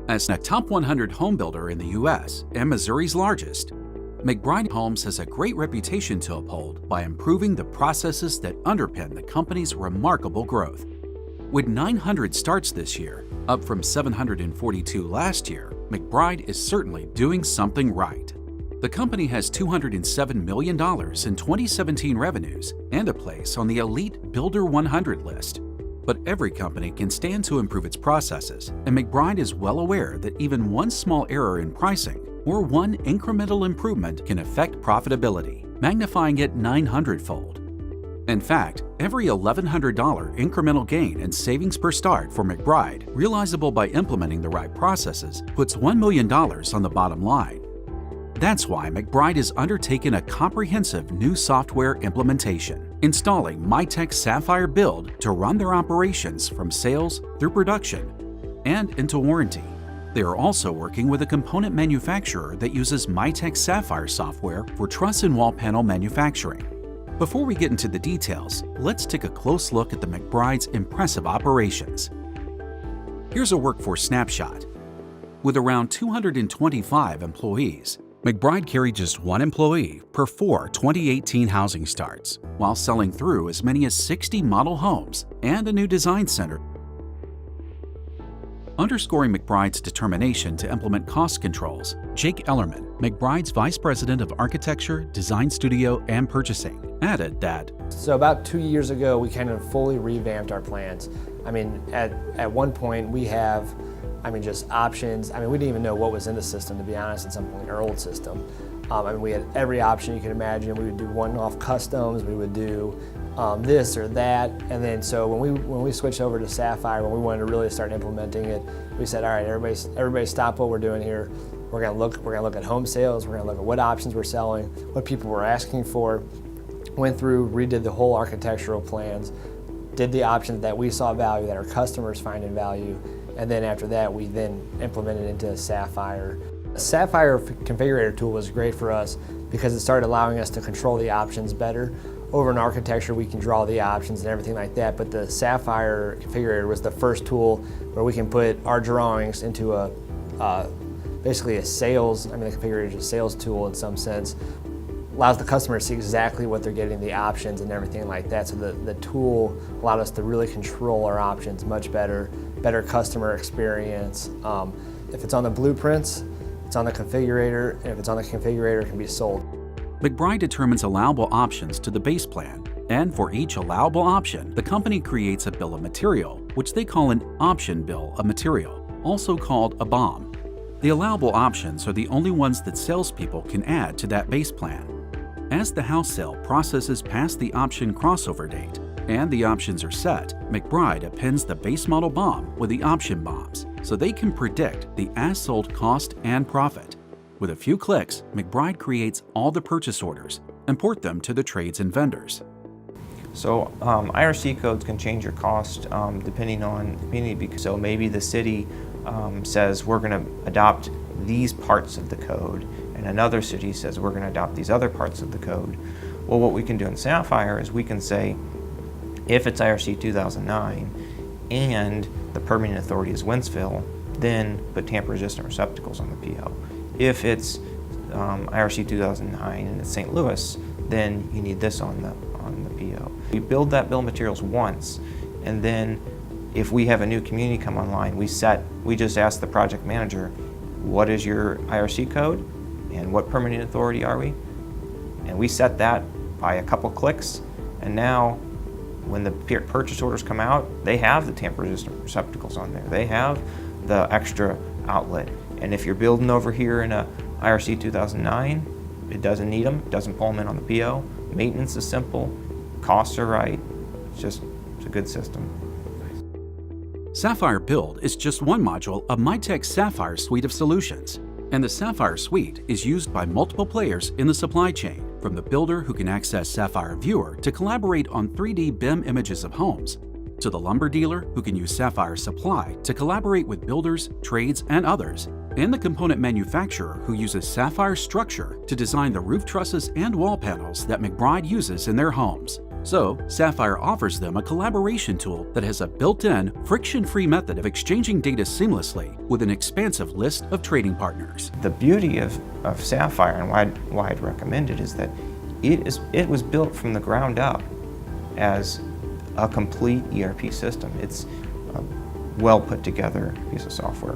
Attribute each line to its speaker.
Speaker 1: As a top 100 home builder in the U.S. and Missouri's largest, McBride Homes has a great reputation to uphold by improving the processes that underpin the company's remarkable growth. With 900 starts this year, up from 742 last year, McBride is certainly doing something right. The company has $207 million in 2017 revenues and a place on the elite Builder 100 list. But every company can stand to improve its processes, and McBride is well aware that even one small error in pricing or one incremental improvement can affect profitability, magnifying it 900-fold. In fact, every $1,100 incremental gain in savings per start for McBride, realizable by implementing the right processes, puts $1 million on the bottom line. That's why McBride has undertaken a comprehensive new software implementation, installing MiTek Sapphire Build to run their operations from sales through production and into warranty. They are also working with a component manufacturer that uses MiTek Sapphire software for truss and wall panel manufacturing. Before we get into the details, let's take a close look at the McBride's impressive operations. Here's a workforce snapshot. With around 225 employees, McBride carried just one employee per 4 2018 housing starts, while selling through as many as 60 model homes and a new design center. Underscoring McBride's determination to implement cost controls, Jake Ellerman, McBride's Vice President of Architecture, Design Studio, and Purchasing, added that,
Speaker 2: So about 2 years ago, we kind of fully revamped our plans. I mean, at one point we have just options. We didn't even know what was in the system, to be honest, at some point, our old system. We had every option you can imagine. We would do one-off customs, we would do this or that. And then so when we switched over to Sapphire, when we wanted to really start implementing it, we said, all right, everybody stop what we're doing here. We're gonna look at home sales, we're gonna look at what options we're selling, what people were asking for. Went through, redid the whole architectural plans, did the options that we saw value, that our customers find in value, and then after that, we then implemented into Sapphire. The Sapphire Configurator tool was great for us because it started allowing us to control the options better. Over in architecture, we can draw the options and everything like that, but the Sapphire Configurator was the first tool where we can put our drawings into basically a sales, the Configurator is a sales tool in some sense. Allows the customer to see exactly what they're getting, the options and everything like that. So the tool allowed us to really control our options much better customer experience. If it's on the blueprints, it's on the configurator, and if it's on the configurator, it can be sold.
Speaker 1: McBride determines allowable options to the base plan, and for each allowable option, the company creates a bill of material, which they call an option bill of material, also called a BOM. The allowable options are the only ones that salespeople can add to that base plan. As the house sale processes past the option crossover date and the options are set, McBride appends the base model BOM with the option BOMs so they can predict the as-sold cost and profit. With a few clicks, McBride creates all the purchase orders and port them to the trades and vendors.
Speaker 3: So IRC codes can change your cost depending on the community. So maybe the city says we're going to adopt these parts of the code, and another city says we're going to adopt these other parts of the code. Well, what we can do in Sapphire is we can say, if it's IRC 2009 and the permitting authority is Wentzville, then put tamper-resistant receptacles on the PO. If it's IRC 2009 and it's St. Louis, then you need this on the PO. We build that bill of materials once, and then if we have a new community come online, we just ask the project manager, what is your IRC code and what permitting authority are we? And we set that by a couple clicks, and now when the purchase orders come out, they have the tamper-resistant receptacles on there. They have the extra outlet. And if you're building over here in a IRC 2009, it doesn't need them, it doesn't pull them in on the PO. Maintenance is simple, costs are right, it's a good system.
Speaker 1: Sapphire Build is just one module of MiTek's Sapphire suite of solutions, and the Sapphire suite is used by multiple players in the supply chain, from the builder who can access Sapphire Viewer to collaborate on 3D BIM images of homes, to the lumber dealer who can use Sapphire Supply to collaborate with builders, trades, and others, and the component manufacturer who uses Sapphire Structure to design the roof trusses and wall panels that McBride uses in their homes. So, Sapphire offers them a collaboration tool that has a built-in, friction-free method of exchanging data seamlessly with an expansive list of trading partners.
Speaker 3: The beauty of Sapphire and why I'd recommend it is that it was built from the ground up as a complete ERP system. It's a well put together piece of software.